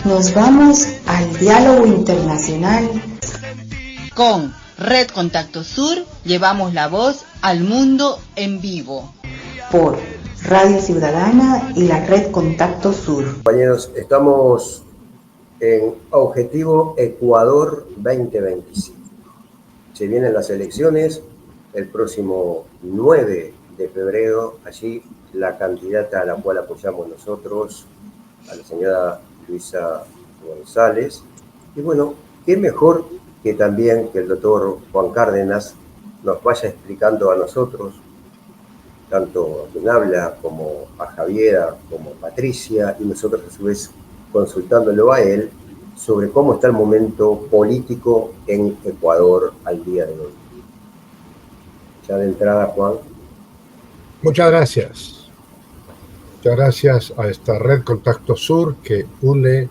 Nos vamos al diálogo internacional. Con Red Contacto Sur llevamos la voz al mundo en vivo. Por Radio Ciudadana y la Red Contacto Sur. Compañeros, estamos en Objetivo Ecuador 2025. Se vienen las elecciones el próximo 9 de febrero. Allí la candidata a la cual apoyamos nosotros, a la señora Luisa González. Y bueno, qué mejor que también que el doctor Juan Cárdenas nos vaya explicando a nosotros, tanto a quien habla como a Javiera, como a Patricia, y nosotros a su vez consultándolo a él, sobre cómo está el momento político en Ecuador al día de hoy. Ya de entrada, Juan. Muchas gracias. Muchas gracias a esta Red Contacto Sur que une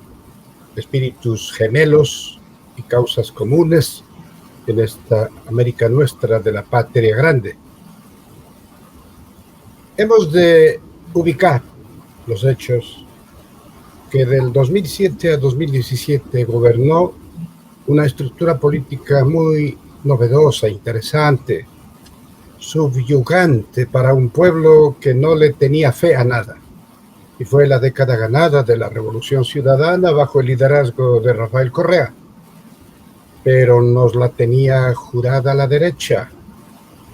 espíritus gemelos y causas comunes en esta América nuestra de la patria grande. Hemos de ubicar los hechos que del 2007 a 2017 gobernó una estructura política muy novedosa, interesante, subyugante para un pueblo que no le tenía fe a nada. Y fue la década ganada de la Revolución Ciudadana bajo el liderazgo de Rafael Correa. Pero nos la tenía jurada la derecha,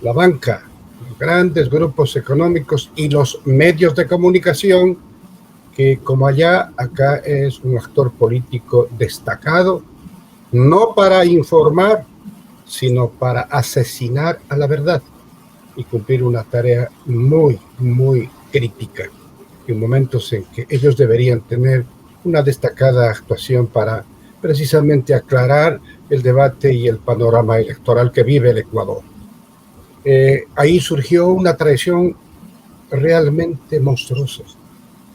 la banca, los grandes grupos económicos y los medios de comunicación, que como allá, acá es un actor político destacado, no para informar, sino para asesinar a la verdad y cumplir una tarea muy, muy crítica, en momentos en que ellos deberían tener una destacada actuación para precisamente aclarar el debate y el panorama electoral que vive el Ecuador. Ahí surgió una traición realmente monstruosa.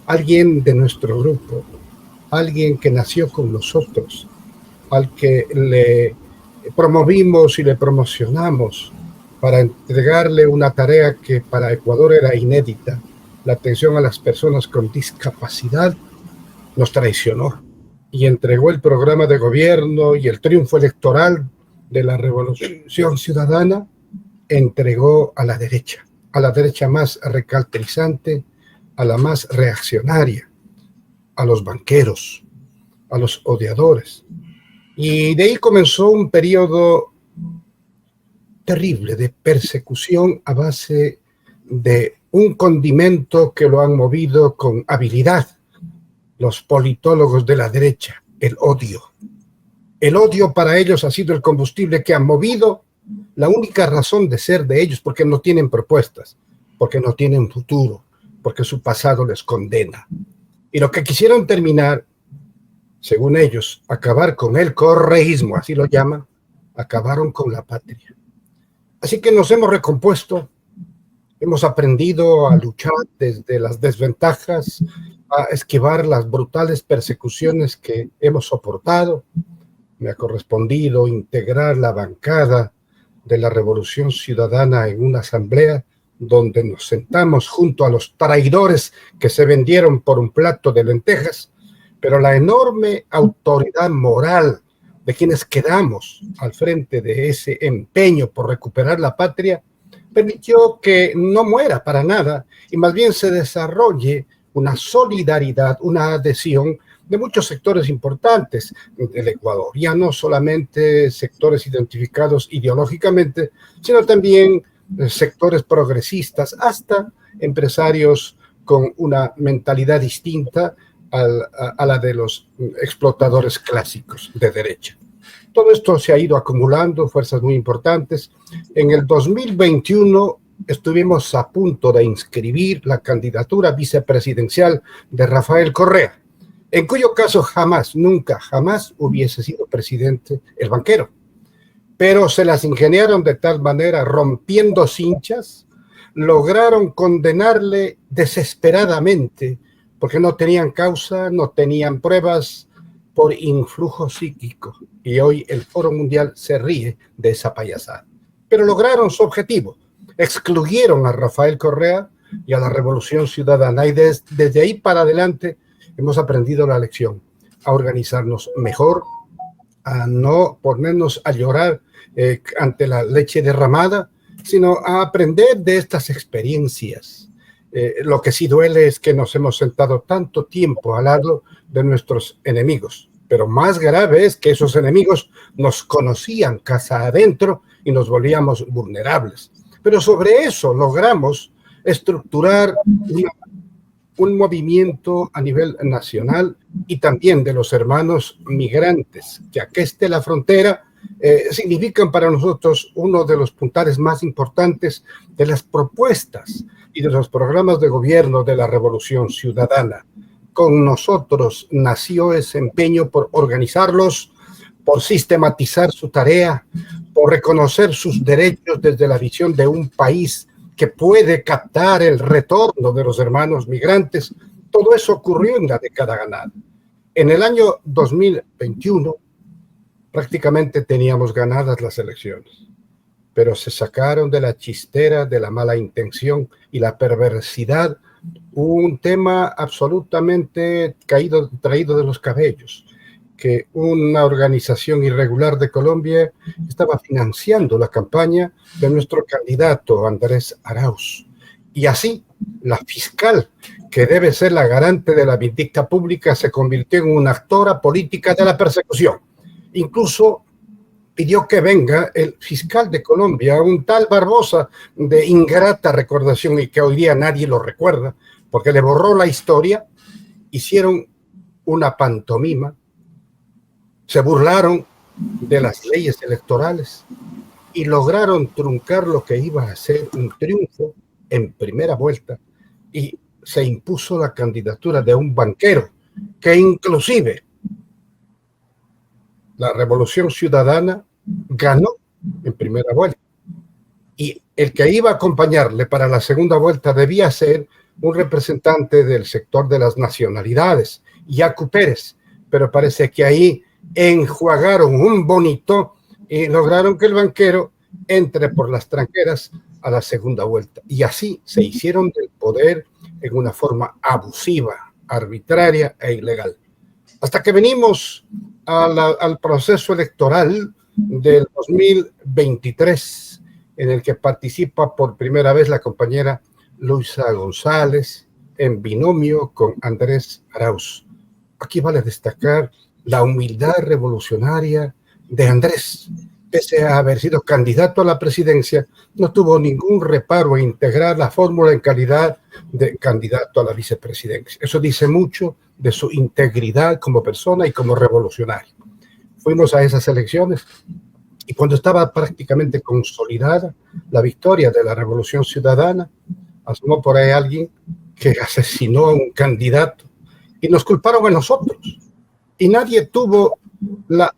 Alguien de nuestro grupo, alguien que nació con nosotros, al que le promovimos y le promocionamos para entregarle una tarea que para Ecuador era inédita, la atención a las personas con discapacidad, nos traicionó y entregó el programa de gobierno y el triunfo electoral de la Revolución Ciudadana, entregó a la derecha más recalcitrante, a la más reaccionaria, a los banqueros, a los odiadores. Y de ahí comenzó un periodo terrible de persecución a base de un condimento que lo han movido con habilidad los politólogos de la derecha, el odio. El odio para ellos ha sido el combustible que ha movido la única razón de ser de ellos, porque no tienen propuestas, porque no tienen futuro, porque su pasado les condena. Y lo que quisieron terminar, según ellos, acabar con el correísmo, así lo llaman, acabaron con la patria. Así que nos hemos recompuesto, hemos aprendido a luchar desde las desventajas, a esquivar las brutales persecuciones que hemos soportado. Me ha correspondido integrar la bancada de la Revolución Ciudadana en una asamblea donde nos sentamos junto a los traidores que se vendieron por un plato de lentejas, pero la enorme autoridad moral de quienes quedamos al frente de ese empeño por recuperar la patria permitió que no muera para nada y más bien se desarrolle una solidaridad, una adhesión de muchos sectores importantes del Ecuador, ya no solamente sectores identificados ideológicamente, sino también sectores progresistas, hasta empresarios con una mentalidad distinta a la de los explotadores clásicos de derecha. Todo esto se ha ido acumulando, fuerzas muy importantes. En el 2021 estuvimos a punto de inscribir la candidatura vicepresidencial de Rafael Correa, en cuyo caso jamás, nunca, jamás hubiese sido presidente el banquero. Pero se las ingeniaron de tal manera, rompiendo cinchas, lograron condenarle desesperadamente, porque no tenían causa, no tenían pruebas, por influjo psíquico. Y hoy el Foro Mundial se ríe de esa payasada. Pero lograron su objetivo. Excluyeron a Rafael Correa y a la Revolución Ciudadana. Y desde ahí para adelante hemos aprendido la lección. a organizarnos mejor, a no ponernos a llorar ante la leche derramada, sino a aprender de estas experiencias. Lo que sí duele es que nos hemos sentado tanto tiempo al lado de nuestros enemigos, pero más grave es que esos enemigos nos conocían casa adentro y nos volvíamos vulnerables. Pero sobre eso logramos estructurar un movimiento a nivel nacional y también de los hermanos migrantes, que aquí esté la frontera, significan para nosotros uno de los puntales más importantes de las propuestas y de los programas de gobierno de la Revolución Ciudadana. Con nosotros nació ese empeño por organizarlos, por sistematizar su tarea, por reconocer sus derechos desde la visión de un país que puede captar el retorno de los hermanos migrantes. Todo eso ocurrió en la década ganada. En el año 2021 prácticamente teníamos ganadas las elecciones, pero se sacaron de la chistera de la mala intención y la perversidad un tema absolutamente traído de los cabellos, que una organización irregular de Colombia estaba financiando la campaña de nuestro candidato Andrés Arauz. Y así, la fiscal, que debe ser la garante de la vindicta pública, se convirtió en una actora política de la persecución. Incluso pidió que venga el fiscal de Colombia, un tal Barbosa, de ingrata recordación y que hoy día nadie lo recuerda, porque le borró la historia, hicieron una pantomima, se burlaron de las leyes electorales y lograron truncar lo que iba a ser un triunfo en primera vuelta, y se impuso la candidatura de un banquero que inclusive la Revolución Ciudadana ganó en primera vuelta. Y el que iba a acompañarle para la segunda vuelta debía ser un representante del sector de las nacionalidades, Yacu Pérez, pero parece que ahí enjuagaron un bonito y lograron que el banquero entre por las tranqueras a la segunda vuelta. Y así se hicieron del poder en una forma abusiva, arbitraria e ilegal. Hasta que venimos al proceso electoral del 2023, en el que participa por primera vez la compañera Luisa González en binomio con Andrés Arauz. Aquí vale destacar la humildad revolucionaria de Andrés. Pese a haber sido candidato a la presidencia, no tuvo ningún reparo en integrar la fórmula en calidad de candidato a la vicepresidencia. Eso dice mucho de su integridad como persona y como revolucionario. Fuimos a esas elecciones y cuando estaba prácticamente consolidada la victoria de la Revolución Ciudadana, asomó por ahí alguien que asesinó a un candidato y nos culparon a nosotros. Y nadie tuvo la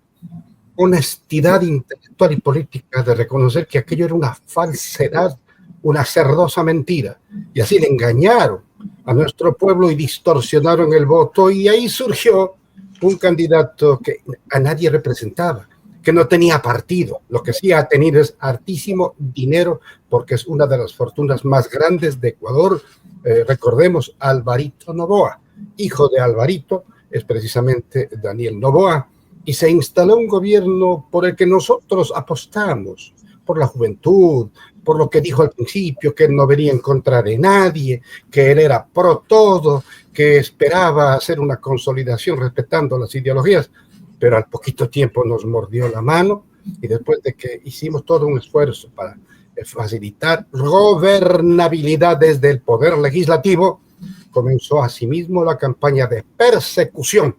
honestidad intelectual y política de reconocer que aquello era una falsedad, una cerdosa mentira. Y así le engañaron a nuestro pueblo y distorsionaron el voto. Y ahí surgió un candidato que a nadie representaba, que no tenía partido. Lo que sí ha tenido es hartísimo dinero, porque es una de las fortunas más grandes de Ecuador. Recordemos, Alvarito Noboa, hijo de Alvarito, es precisamente Daniel Noboa, y se instaló un gobierno por el que nosotros apostamos, por la juventud, por lo que dijo al principio, que él no venía en contra de nadie, que él era pro todo, que esperaba hacer una consolidación respetando las ideologías, pero al poquito tiempo nos mordió la mano, y después de que hicimos todo un esfuerzo para facilitar gobernabilidad desde el poder legislativo, comenzó asimismo la campaña de persecución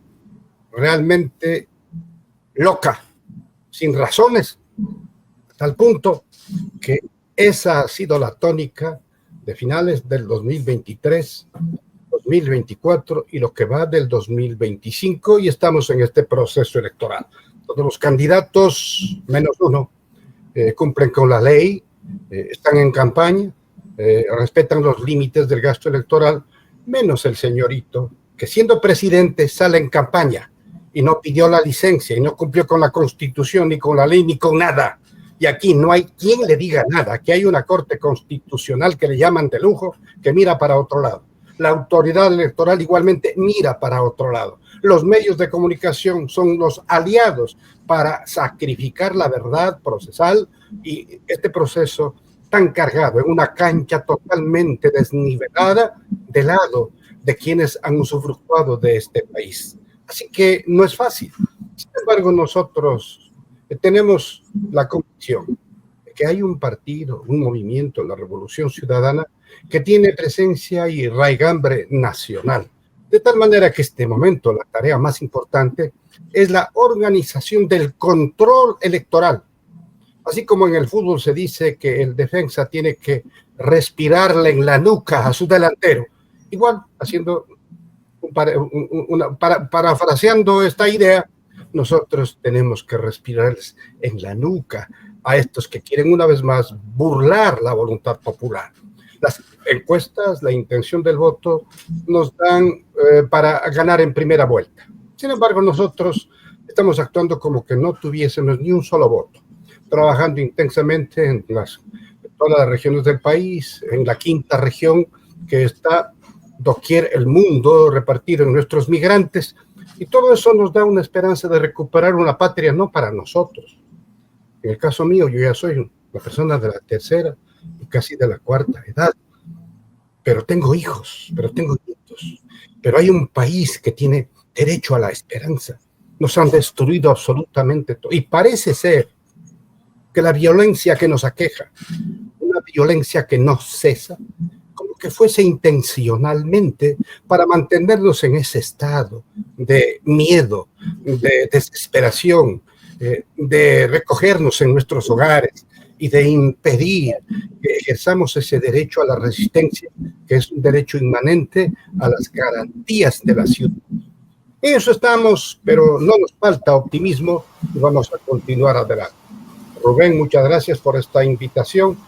realmente loca, sin razones, a tal punto que esa ha sido la tónica de finales del 2023, 2024 y lo que va del 2025, y estamos en este proceso electoral. Todos los candidatos, menos uno, cumplen con la ley, están en campaña, respetan los límites del gasto electoral, menos el señorito, que siendo presidente sale en campaña y no pidió la licencia y no cumplió con la Constitución, ni con la ley, ni con nada. Y aquí no hay quien le diga nada. Aquí hay una Corte Constitucional que le llaman de lujo, que mira para otro lado. La autoridad electoral igualmente mira para otro lado. Los medios de comunicación son los aliados para sacrificar la verdad procesal, y este proceso tan cargado en una cancha totalmente desnivelada del lado de quienes han usufructuado de este país. Así que no es fácil. Sin embargo, nosotros tenemos la convicción de que hay un partido, un movimiento, la Revolución Ciudadana, que tiene presencia y raigambre nacional. De tal manera que este momento la tarea más importante es la organización del control electoral. Así como en el fútbol se dice que el defensa tiene que respirarle en la nuca a su delantero, igual haciendo parafraseando esta idea, nosotros tenemos que respirarles en la nuca a estos que quieren una vez más burlar la voluntad popular. Las encuestas, la intención del voto nos dan para ganar en primera vuelta. Sin embargo, nosotros estamos actuando como que no tuviésemos ni un solo voto, trabajando intensamente en todas las regiones del país, en la quinta región que está doquier el mundo, repartido en nuestros migrantes, y todo eso nos da una esperanza de recuperar una patria no para nosotros. En el caso mío, yo ya soy una persona de la tercera y casi de la cuarta edad, pero tengo hijos, pero tengo nietos, pero hay un país que tiene derecho a la esperanza. Nos han destruido absolutamente todo, y parece ser que la violencia que nos aqueja, una violencia que no cesa, como que fuese intencionalmente para mantenernos en ese estado de miedo, de desesperación, de recogernos en nuestros hogares y de impedir que ejerzamos ese derecho a la resistencia, que es un derecho inmanente a las garantías de la ciudad. En eso estamos, pero no nos falta optimismo y vamos a continuar adelante. Rubén, muchas gracias por esta invitación.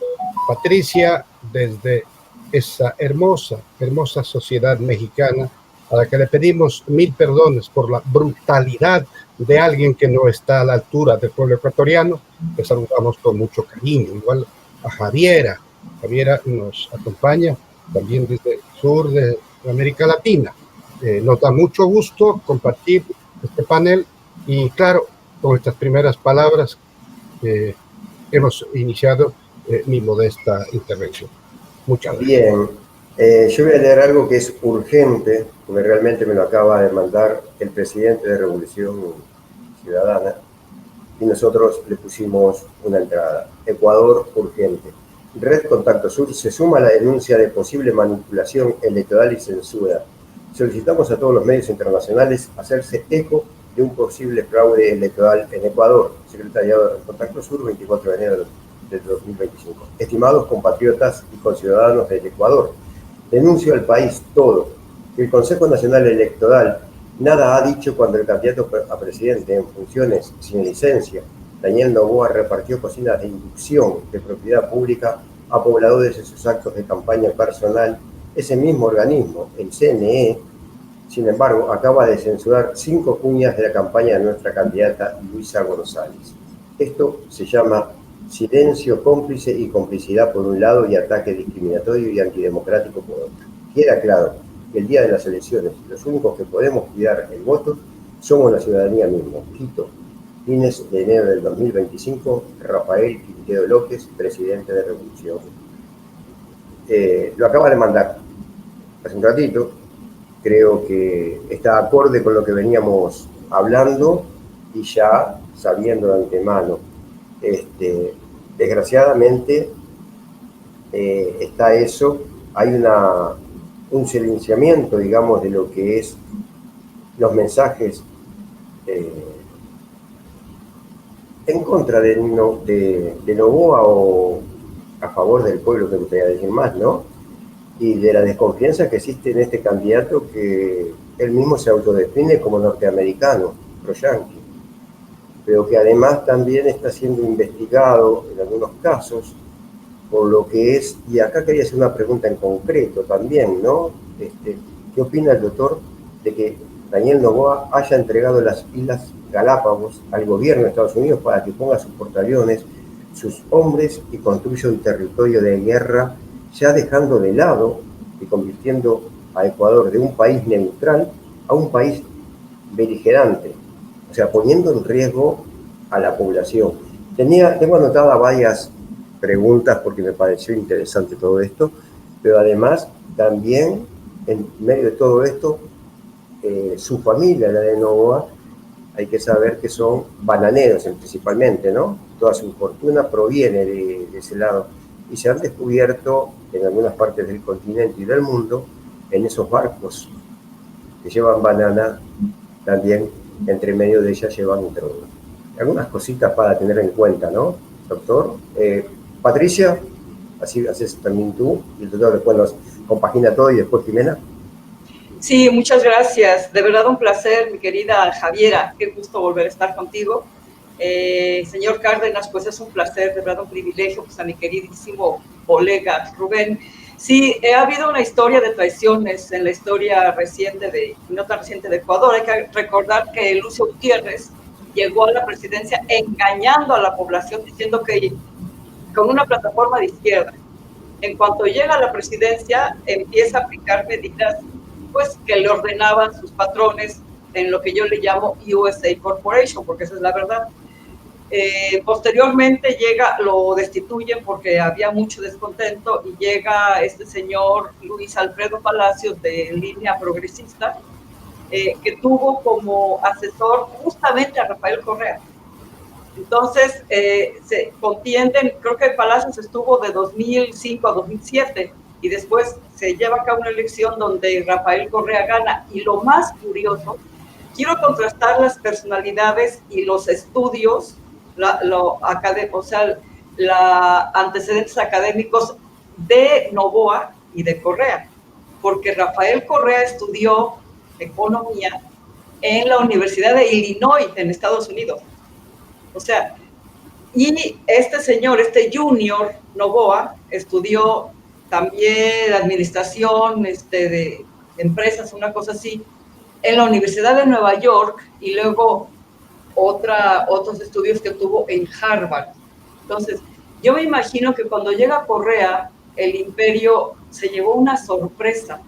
Patricia, desde esa hermosa, hermosa sociedad mexicana, a la que le pedimos 1000 perdones por la brutalidad de alguien que no está a la altura del pueblo ecuatoriano, le saludamos con mucho cariño. Igual a Javiera. Javiera nos acompaña también desde el sur de América Latina. Nos da mucho gusto compartir este panel y, claro, con estas primeras palabras hemos iniciado mi modesta intervención. Muchas gracias. Bien, yo voy a leer algo que es urgente, porque realmente me lo acaba de mandar el presidente de Revolución Ciudadana, y nosotros le pusimos una entrada. Ecuador, urgente. Red Contacto Sur se suma a la denuncia de posible manipulación electoral y censura. Solicitamos a todos los medios internacionales hacerse eco de un posible fraude electoral en Ecuador. Secretariado de Contacto Sur, 24 de enero del 2025. Estimados compatriotas y conciudadanos del Ecuador, denuncio al país todo que el Consejo Nacional Electoral nada ha dicho cuando el candidato a presidente en funciones sin licencia, Daniel Noboa, repartió cocinas de inducción de propiedad pública a pobladores en sus actos de campaña personal. Ese mismo organismo, el CNE, sin embargo, acaba de censurar 5 cuñas de la campaña de nuestra candidata Luisa González. Esto se llama silencio cómplice y complicidad por un lado y ataque discriminatorio y antidemocrático por otro. Queda claro que el día de las elecciones los únicos que podemos cuidar el voto somos la ciudadanía misma. Quito, fines de enero del 2025, Rafael Quintero López, presidente de Revolución. Lo acaba de mandar hace un ratito. Creo que está acorde con lo que veníamos hablando y ya sabiendo de antemano. Desgraciadamente está eso, hay un silenciamiento, digamos, de lo que es los mensajes en contra de Noboa o a favor del pueblo, que me gustaría decir más, ¿no? Y de la desconfianza que existe en este candidato, que él mismo se autodefine como norteamericano, pro-yanqui, pero que además también está siendo investigado en algunos casos por lo que es, y acá quería hacer una pregunta en concreto también, ¿no? ¿Qué opina el doctor de que Daniel Noboa haya entregado las Islas Galápagos al gobierno de Estados Unidos para que ponga sus portaaviones, sus hombres y construya un territorio de guerra, ya dejando de lado y convirtiendo a Ecuador de un país neutral a un país beligerante, o sea, poniendo en riesgo a la población. Tengo anotadas varias preguntas porque me pareció interesante todo esto, pero además también en medio de todo esto, su familia, la de Noboa, hay que saber que son bananeros principalmente, ¿no? Toda su fortuna proviene de ese lado y se han descubierto en algunas partes del continente y del mundo en esos barcos que llevan banana, también entre medio de ellas llevan droga. Algunas cositas para tener en cuenta, ¿no, doctor? Patricia, así haces también tú, y el doctor después nos compagina todo y después Jimena. Sí, muchas gracias. De verdad un placer, mi querida Javiera. Qué gusto volver a estar contigo. Señor Cárdenas, pues es un placer, de verdad un privilegio, pues a mi queridísimo colega Rubén. Sí, ha habido una historia de traiciones en la historia reciente no tan reciente de Ecuador. Hay que recordar que Lucio Gutiérrez llegó a la presidencia engañando a la población, diciendo que con una plataforma de izquierda. En cuanto llega a la presidencia, empieza a aplicar medidas pues, que le ordenaban sus patrones en lo que yo le llamo USA Corporation, porque esa es la verdad. Posteriormente lo destituyen porque había mucho descontento y llega este señor Luis Alfredo Palacios de línea progresista, que tuvo como asesor justamente a Rafael Correa. Entonces, se contienden, creo que Palacios estuvo de 2005 a 2007 y después se lleva a cabo una elección donde Rafael Correa gana. Y lo más curioso, quiero contrastar las personalidades y los estudios, antecedentes académicos de Noboa y de Correa, porque Rafael Correa estudió economía en la Universidad de Illinois, en Estados Unidos. O sea, y este señor, este Junior Noboa, estudió también administración de empresas, una cosa así, en la Universidad de Nueva York y luego otros estudios que tuvo en Harvard. Entonces, yo me imagino que cuando llega Correa, el imperio se llevó una sorpresa,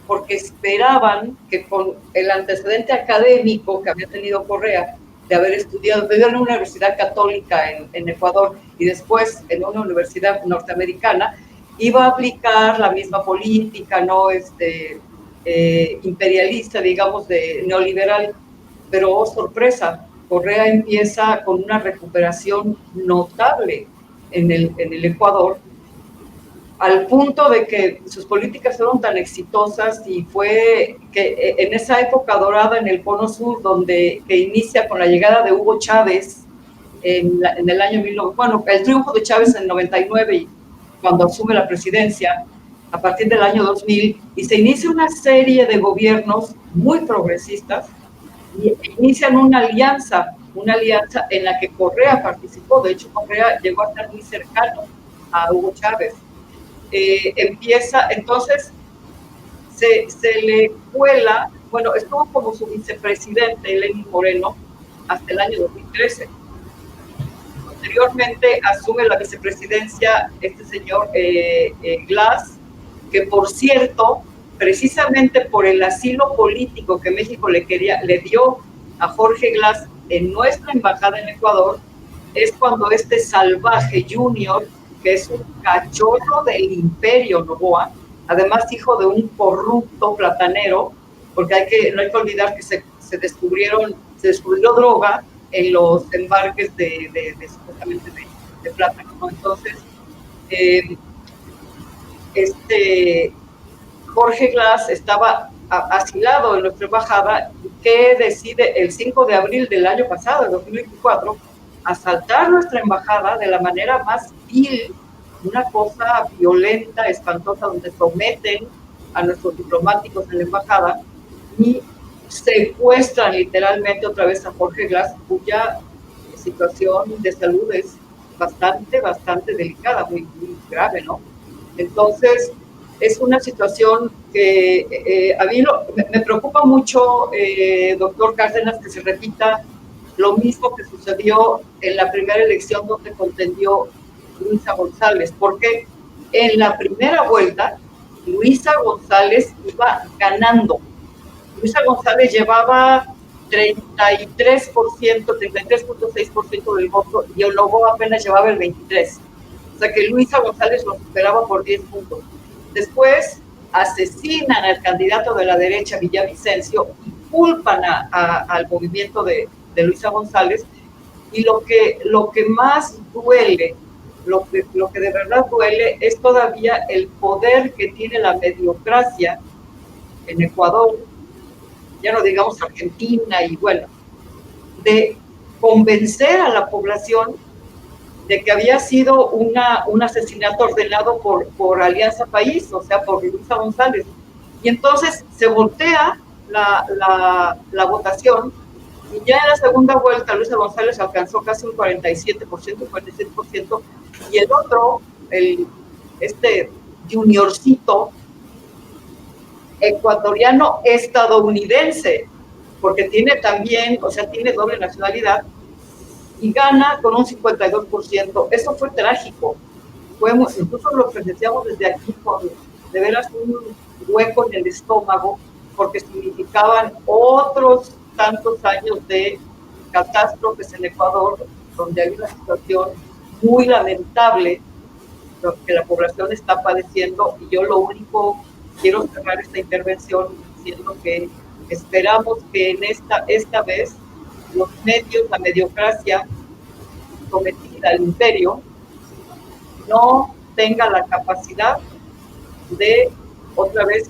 porque esperaban que con el antecedente académico que había tenido Correa, de haber estudiado en una universidad católica en Ecuador y después en una universidad norteamericana, iba a aplicar la misma política, ¿no? Imperialista, digamos, de neoliberal. Pero, oh, sorpresa, Correa empieza con una recuperación notable en el Ecuador, al punto de que sus políticas fueron tan exitosas y fue que en esa época dorada en el Cono Sur, que inicia con la llegada de Hugo Chávez en el año 1900, bueno, el triunfo de Chávez en el 99 y cuando asume la presidencia a partir del año 2000, y se inicia una serie de gobiernos muy progresistas y inician una alianza en la que Correa participó. De hecho, Correa llegó a estar muy cercano a Hugo Chávez. Entonces se le cuela, bueno, estuvo como su vicepresidente Lenín Moreno hasta el año 2013. Posteriormente asume la vicepresidencia este señor Glass, que por cierto, precisamente por el asilo político que México le dio a Jorge Glass en nuestra embajada en Ecuador, es cuando este salvaje Junior, que es un cachorro del imperio Noboa, además hijo de un corrupto platanero, porque no hay que olvidar que se descubrió droga en los embarques supuestamente de plátano, ¿no? Entonces, Jorge Glass estaba asilado en nuestra embajada, que decide el 5 de abril del año pasado, el 2024, asaltar nuestra embajada de la manera más vil, una cosa violenta, espantosa, donde someten a nuestros diplomáticos en la embajada y secuestran literalmente otra vez a Jorge Glass, cuya situación de salud es bastante delicada, muy grave, ¿no? Entonces, es una situación que a mí me preocupa mucho, doctor Cárdenas, que se repita lo mismo que sucedió en la primera elección donde contendió Luisa González, porque en la primera vuelta Luisa González iba ganando. Luisa González llevaba 33.6% del voto y Novoa apenas llevaba el 23%. O sea que Luisa González lo superaba por 10 puntos. Después asesinan al candidato de la derecha, Villavicencio, y culpan al movimiento de Luisa González. Y lo que más duele, lo que de verdad duele, es todavía el poder que tiene la mediocracia en Ecuador, ya no digamos Argentina, y bueno, de convencer a la población de que había sido un asesinato ordenado por Alianza País, o sea, por Luisa González. Y entonces se voltea la votación, y ya en la segunda vuelta Luisa González alcanzó casi un 47%, y el otro, este juniorcito ecuatoriano estadounidense, porque tiene también, o sea, tiene doble nacionalidad, y gana con un 52%. Eso fue trágico. Incluso lo presenciamos desde aquí con de veras un hueco en el estómago, porque significaban otros tantos años de catástrofes en Ecuador, donde hay una situación muy lamentable que la población está padeciendo. Y yo lo único, quiero cerrar esta intervención diciendo que esperamos que en esta vez los medios, la mediocracia sometida al imperio, no tenga la capacidad de otra vez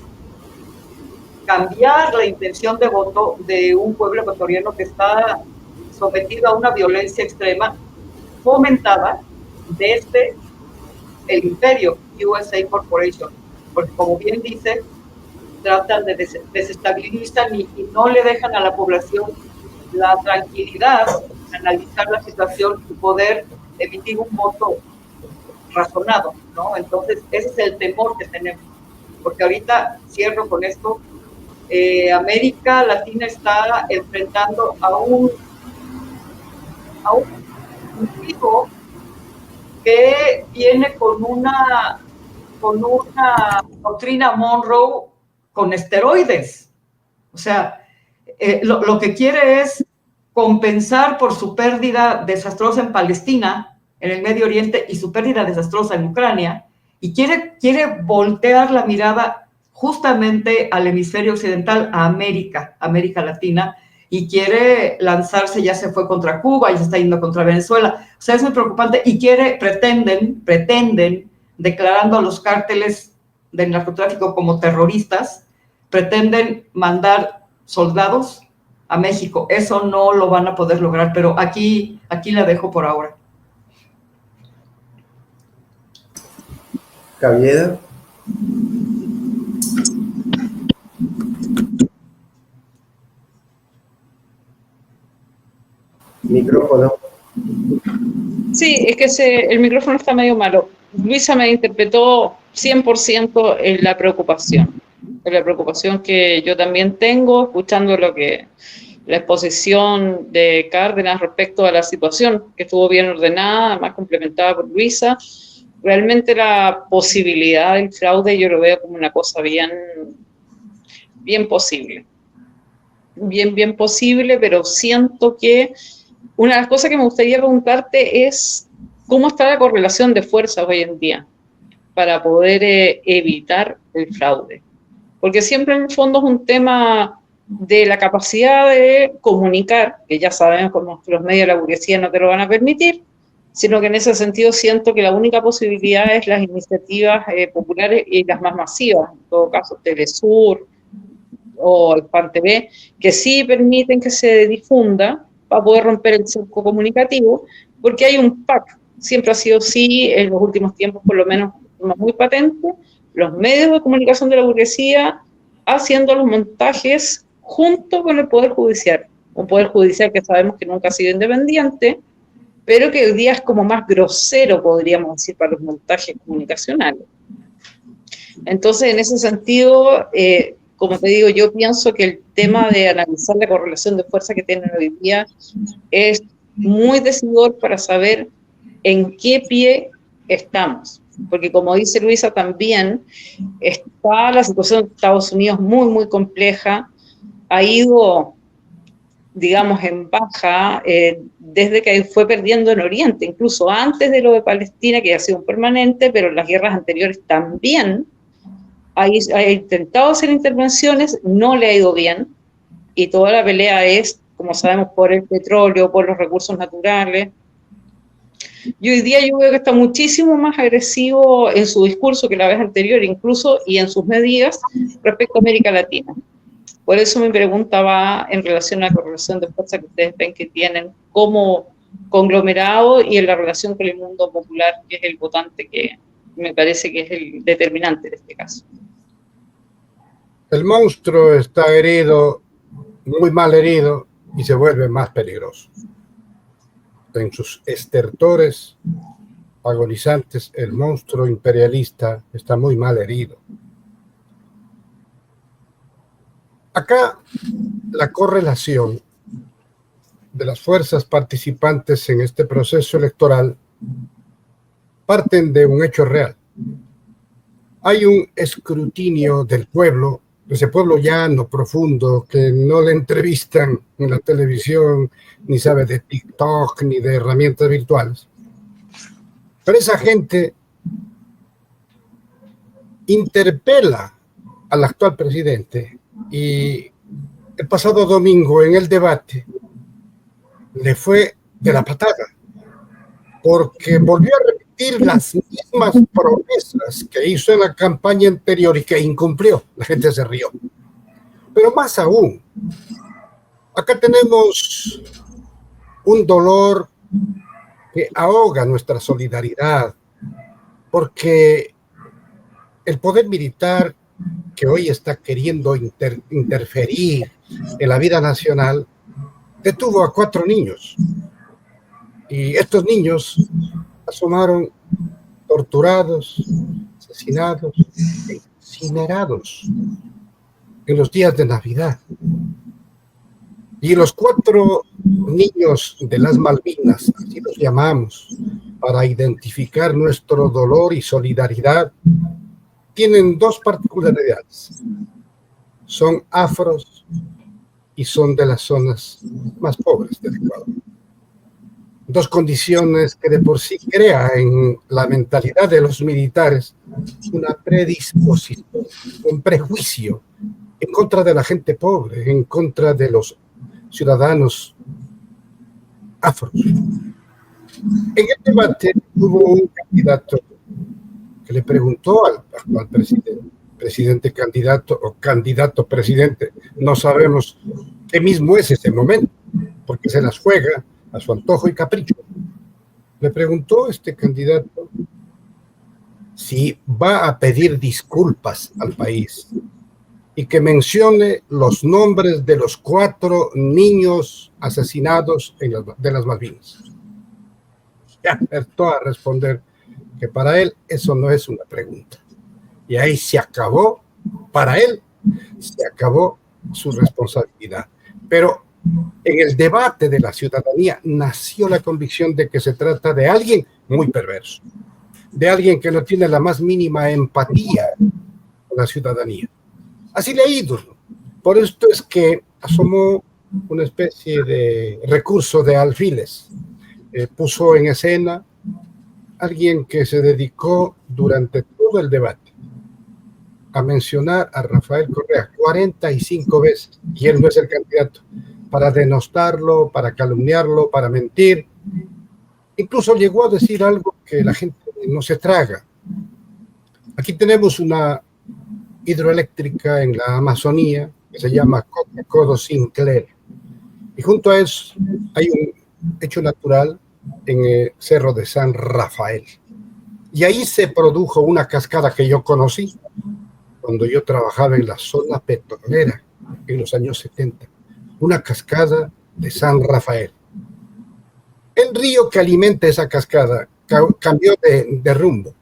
cambiar la intención de voto de un pueblo ecuatoriano que está sometido a una violencia extrema fomentada desde el imperio USA Corporation, porque como bien dice, tratan de desestabilizar y no le dejan a la población la tranquilidad de analizar la situación y poder emitir un voto razonado, ¿no? Entonces, ese es el temor que tenemos, porque ahorita, cierro con esto, América Latina está enfrentando a un tipo que viene con una doctrina Monroe con esteroides. O sea, lo que quiere es compensar por su pérdida desastrosa en Palestina, en el Medio Oriente, y su pérdida desastrosa en Ucrania, y quiere voltear la mirada justamente al hemisferio occidental, a América Latina, y quiere lanzarse, ya se fue contra Cuba, ya se está yendo contra Venezuela. O sea, es muy preocupante, y pretenden, declarando a los cárteles del narcotráfico como terroristas, pretenden mandar soldados a México. Eso no lo van a poder lograr, pero aquí la dejo por ahora. Cabieda. Micrófono. Sí, es que el micrófono está medio malo. Luisa me interpretó 100% en la preocupación que yo también tengo, escuchando la exposición de Cárdenas respecto a la situación, que estuvo bien ordenada, además complementada por Luisa. Realmente la posibilidad del fraude yo lo veo como una cosa bien posible. Bien posible, pero siento que una de las cosas que me gustaría preguntarte es cómo está la correlación de fuerzas hoy en día para poder evitar el fraude. Porque siempre en el fondo es un tema de la capacidad de comunicar, que ya sabemos que los medios de la burguesía no te lo van a permitir, sino que en ese sentido siento que la única posibilidad es las iniciativas populares y las más masivas, en todo caso Telesur o el PAN TV, que sí permiten que se difunda para poder romper el cerco comunicativo, porque hay un PAC, siempre ha sido así en los últimos tiempos, por lo menos muy patente, los medios de comunicación de la burguesía haciendo los montajes junto con el Poder Judicial, un Poder Judicial que sabemos que nunca ha sido independiente, pero que hoy día es como más grosero, podríamos decir, para los montajes comunicacionales. Entonces, en ese sentido, como te digo, yo pienso que el tema de analizar la correlación de fuerza que tienen hoy día es muy decidor para saber en qué pie estamos. porque como dice Luisa también, está la situación de Estados Unidos muy, muy compleja, ha ido, digamos, en baja desde que fue perdiendo en Oriente, incluso antes de lo de Palestina, que ha sido un permanente, pero en las guerras anteriores también ha intentado hacer intervenciones, no le ha ido bien, y toda la pelea es, como sabemos, por el petróleo, por los recursos naturales. Y hoy día yo veo que está muchísimo más agresivo en su discurso que la vez anterior, incluso, y en sus medidas respecto a América Latina. Por eso mi pregunta va en relación a la correlación de fuerza que ustedes ven que tienen como conglomerado y en la relación con el mundo popular, que es el votante, que me parece que es el determinante de este caso. El monstruo está herido, muy mal herido, y se vuelve más peligroso. En sus estertores agonizantes, el monstruo imperialista está muy mal herido. Acá la correlación de las fuerzas participantes en este proceso electoral parten de un hecho real. Hay un escrutinio del pueblo, ese pueblo llano, profundo, que no le entrevistan en la televisión, ni sabe de TikTok, ni de herramientas virtuales. Pero esa gente interpela al actual presidente y el pasado domingo en el debate le fue de la patada, porque volvió a repetir las mismas promesas que hizo en la campaña anterior y que incumplió. La gente se rió. Pero más aún, acá tenemos un dolor que ahoga nuestra solidaridad, porque el poder militar que hoy está queriendo interferir en la vida nacional detuvo a 4 niños. Y estos niños asomaron torturados, asesinados, incinerados en los días de Navidad. Y los 4 niños de las Malvinas, así los llamamos, para identificar nuestro dolor y solidaridad, tienen 2 particularidades. Son afros y son de las zonas más pobres del Ecuador. 2 condiciones que de por sí crea en la mentalidad de los militares una predisposición, un prejuicio en contra de la gente pobre, en contra de los ciudadanos afros. En el debate hubo un candidato que le preguntó al actual presidente candidato o candidato presidente, no sabemos qué mismo es ese momento, porque se las juega a su antojo y capricho. Le preguntó este candidato si va a pedir disculpas al país y que mencione los nombres de los 4 niños asesinados de las Malvinas. Ya acertó a responder que para él eso no es una pregunta. Y ahí se acabó, para él, se acabó su responsabilidad. Pero en el debate de la ciudadanía nació la convicción de que se trata de alguien muy perverso, de alguien que no tiene la más mínima empatía con la ciudadanía. Así le ha ido. Por esto es que asomó una especie de recurso de alfiles. Puso en escena alguien que se dedicó durante todo el debate a mencionar a Rafael Correa 45 veces, y él no es el candidato, para denostarlo, para calumniarlo, para mentir. Incluso llegó a decir algo que la gente no se traga. Aquí tenemos una hidroeléctrica en la Amazonía que se llama Codo Sinclair, y junto a eso hay un hecho natural en el Cerro de San Rafael, y ahí se produjo una cascada que yo conocí cuando yo trabajaba en la zona petrolera en los años 70, una cascada de San Rafael. El río que alimenta esa cascada cambió de rumbo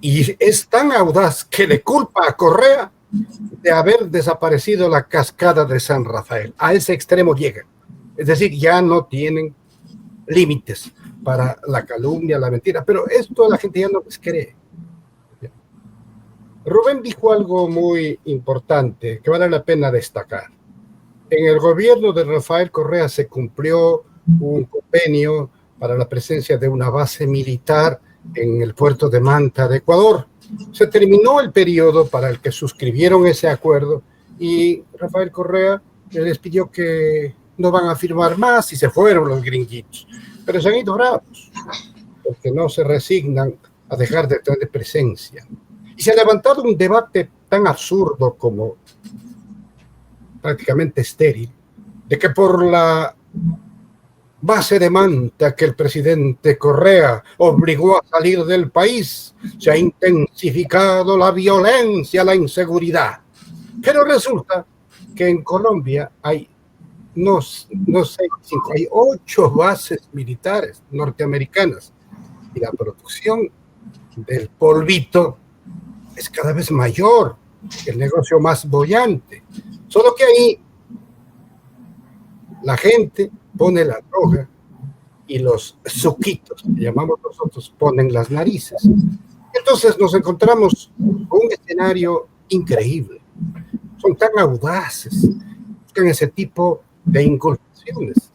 y es tan audaz que le culpa a Correa de haber desaparecido la cascada de San Rafael. A ese extremo llega. Es decir, ya no tienen límites para la calumnia, la mentira, pero esto la gente ya no les cree. Rubén dijo algo muy importante que vale la pena destacar. En el gobierno de Rafael Correa se cumplió un convenio para la presencia de una base militar en el puerto de Manta de Ecuador. Se terminó el periodo para el que suscribieron ese acuerdo y Rafael Correa les pidió que no van a firmar más y se fueron los gringuitos. Pero se han ido bravos, porque no se resignan a dejar de tener presencia. Y se ha levantado un debate tan absurdo como prácticamente estéril, de que por la base de Manta que el presidente Correa obligó a salir del país, se ha intensificado la violencia, la inseguridad. Pero resulta que en Colombia hay, no sé, 5, hay 8 bases militares norteamericanas y la producción del polvito es cada vez mayor, el negocio más boyante. Solo que ahí la gente pone la droga y los suquitos, que llamamos nosotros, ponen las narices. Entonces nos encontramos con un escenario increíble. Son tan audaces, buscan ese tipo de inculpaciones.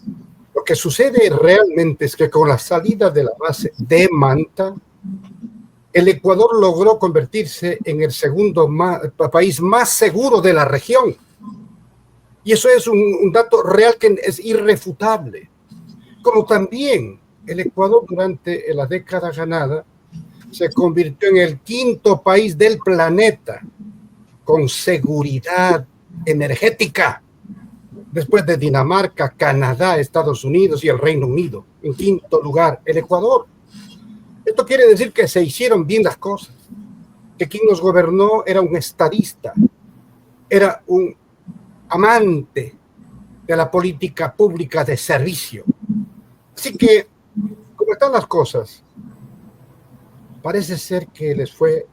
Lo que sucede realmente es que con la salida de la base de Manta, el Ecuador logró convertirse en el segundo país más seguro de la región. Y eso es un dato real que es irrefutable. Como también el Ecuador durante la década ganada se convirtió en el 5º país del planeta con seguridad energética, después de Dinamarca, Canadá, Estados Unidos y el Reino Unido. En 5º lugar, el Ecuador. Esto quiere decir que se hicieron bien las cosas, que quien nos gobernó era un estadista, era un amante de la política pública de servicio. Así que, como están las cosas, parece ser que les fue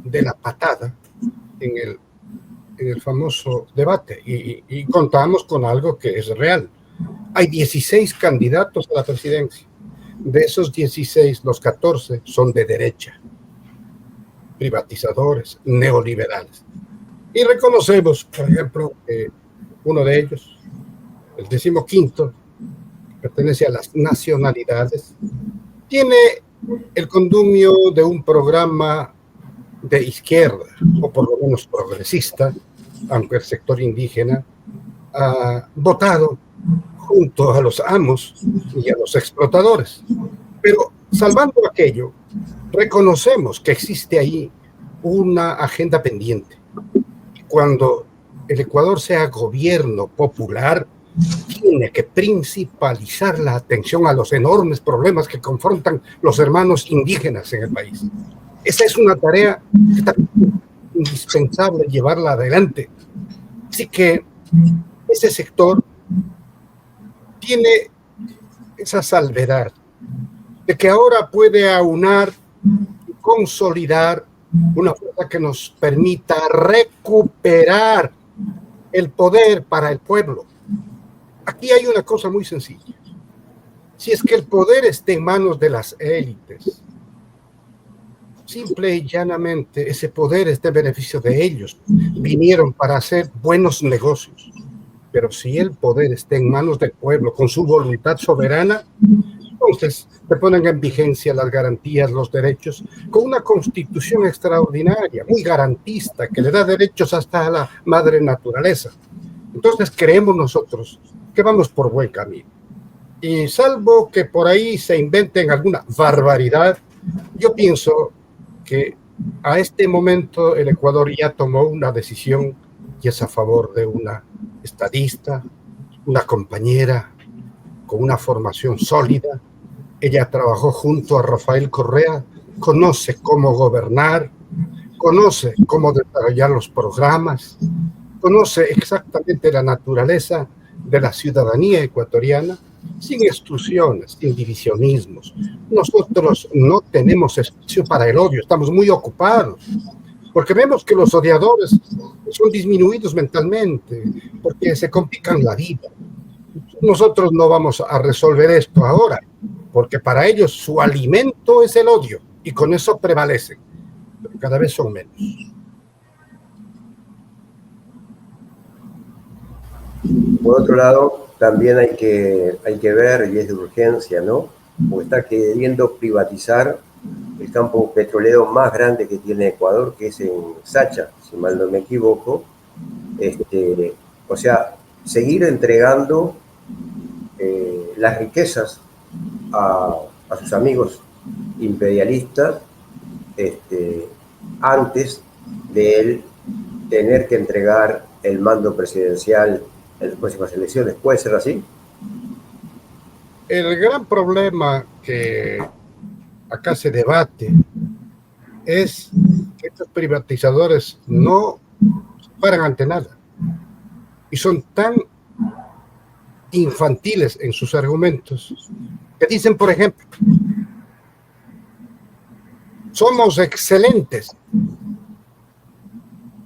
de la patada en el famoso debate y contamos con algo que es real. Hay 16 candidatos a la presidencia. De esos 16, los 14 son de derecha, privatizadores, neoliberales. Y reconocemos, por ejemplo, que uno de ellos, el 15º, pertenece a las nacionalidades, tiene el condumio de un programa de izquierda, o por lo menos progresista, aunque el sector indígena ha votado junto a los amos y a los explotadores. Pero salvando aquello, reconocemos que existe ahí una agenda pendiente. Cuando el Ecuador sea gobierno popular, tiene que principalizar la atención a los enormes problemas que confrontan los hermanos indígenas en el país. Esa es una tarea que está indispensable llevarla adelante. Así que ese sector tiene esa salvedad de que ahora puede aunar y consolidar una fuerza que nos permita recuperar el poder para el pueblo. Aquí hay una cosa muy sencilla. Si es que el poder está en manos de las élites, simple y llanamente ese poder está en beneficio de ellos. Vinieron para hacer buenos negocios. Pero si el poder está en manos del pueblo con su voluntad soberana, entonces se ponen en vigencia las garantías, los derechos, con una constitución extraordinaria, muy garantista, que le da derechos hasta a la madre naturaleza. Entonces creemos nosotros que vamos por buen camino. Y salvo que por ahí se inventen alguna barbaridad, yo pienso que a este momento el Ecuador ya tomó una decisión y es a favor de una estadista, una compañera con una formación sólida. Ella trabajó junto a Rafael Correa, conoce cómo gobernar, conoce cómo desarrollar los programas, conoce exactamente la naturaleza de la ciudadanía ecuatoriana, sin exclusiones, sin divisionismos. Nosotros no tenemos espacio para el odio, estamos muy ocupados, porque vemos que los odiadores son disminuidos mentalmente, porque se complican la vida. Nosotros no vamos a resolver esto ahora, porque para ellos su alimento es el odio, y con eso prevalecen, pero cada vez son menos. Por otro lado, también hay que ver, y es de urgencia, ¿no? Porque está queriendo privatizar el campo petrolero más grande que tiene Ecuador, que es en Sacha, si mal no me equivoco. O sea, seguir entregando las riquezas a sus amigos imperialistas antes de él tener que entregar el mando presidencial en las próximas elecciones. ¿Puede ser así? El gran problema que acá se debate es que estos privatizadores no se paran ante nada y son tan infantiles en sus argumentos que dicen, por ejemplo, somos excelentes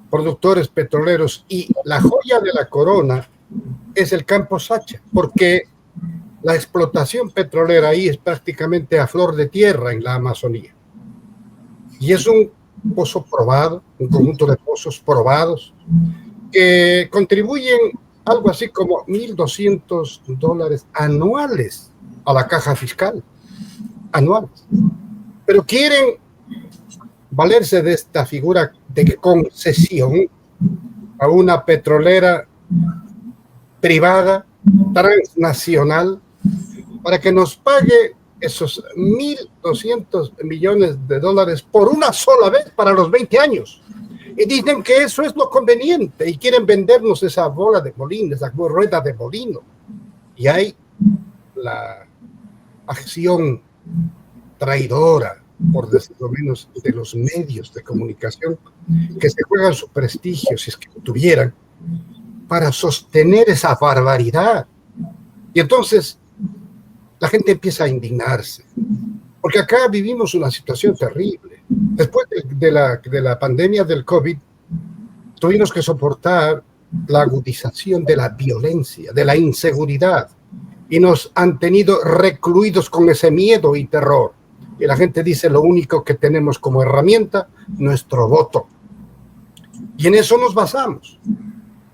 productores petroleros y la joya de la corona es el campo Sacha, porque la explotación petrolera ahí es prácticamente a flor de tierra en la Amazonía. Y es un pozo probado, un conjunto de pozos probados que contribuyen algo así como $1,200 anuales a la caja fiscal, anuales. Pero quieren valerse de esta figura de concesión a una petrolera privada, transnacional, para que nos pague esos $1,200 millones por una sola vez para los 20 años. Y dicen que eso es lo conveniente y quieren vendernos esa bola de molino, esa rueda de molino. Y hay la acción traidora, por decirlo menos, de los medios de comunicación que se juegan su prestigio, si es que lo tuvieran, para sostener esa barbaridad. Y entonces la gente empieza a indignarse, porque acá vivimos una situación terrible. Después de la pandemia del COVID, tuvimos que soportar la agudización de la violencia, de la inseguridad, y nos han tenido recluidos con ese miedo y terror. Y la gente dice, lo único que tenemos como herramienta, nuestro voto. Y en eso nos basamos.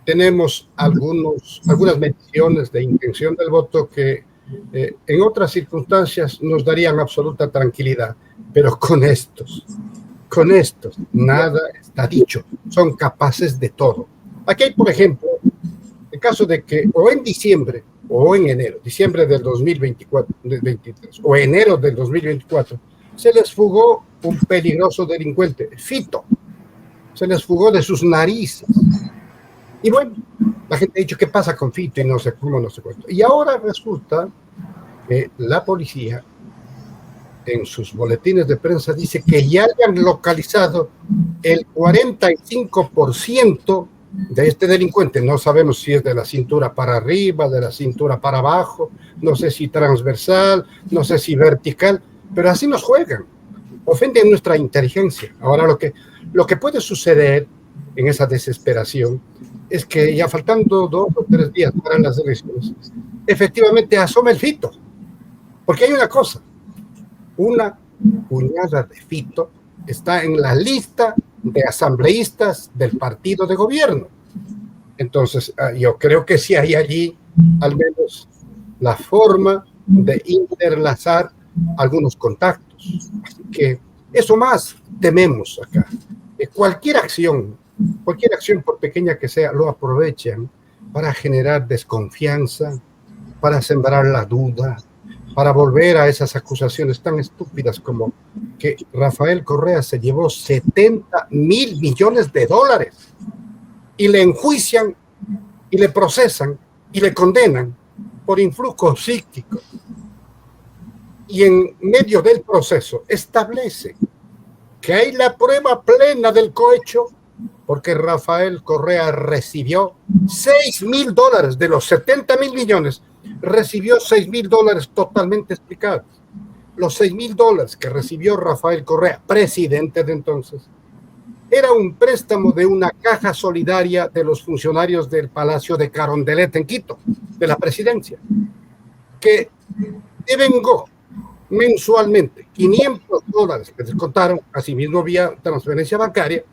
Tenemos algunas mediciones de intención del voto que en otras circunstancias nos darían absoluta tranquilidad, pero con estos nada está dicho, son capaces de todo. Aquí hay, por ejemplo, el caso de que o en diciembre o en enero, diciembre del 2024, 23, o enero del 2024, se les fugó un peligroso delincuente, Fito, se les fugó de sus narices. Y bueno, la gente ha dicho, ¿qué pasa con Fito? Y no sé cómo, no sé cuánto. Y ahora resulta que la policía, en sus boletines de prensa, dice que ya han localizado el 45% de este delincuente. No sabemos si es de la cintura para arriba, de la cintura para abajo, no sé si transversal, no sé si vertical, pero así nos juegan. Ofenden nuestra inteligencia. Ahora lo que puede suceder en esa desesperación es que ya faltando 2 o 3 días para las elecciones, efectivamente asoma el Fito. Porque hay una cosa, una puñada de Fito está en la lista de asambleístas del partido de gobierno. Entonces, yo creo que sí hay allí al menos la forma de interlazar algunos contactos. Así que eso más tememos acá. Cualquier acción, por pequeña que sea, lo aprovechan para generar desconfianza, para sembrar la duda, para volver a esas acusaciones tan estúpidas como que Rafael Correa se llevó $70 mil millones y le enjuician y le procesan y le condenan por influjo psíquico. Y en medio del proceso establece que hay la prueba plena del cohecho porque Rafael Correa recibió $6,000 de los 70 mil millones, recibió $6,000 totalmente explicados. Los $6,000 que recibió Rafael Correa, presidente de entonces, era un préstamo de una caja solidaria de los funcionarios del Palacio de Carondelet en Quito. de la presidencia, que devengó mensualmente $500 que descontaron, asimismo vía transferencia bancaria,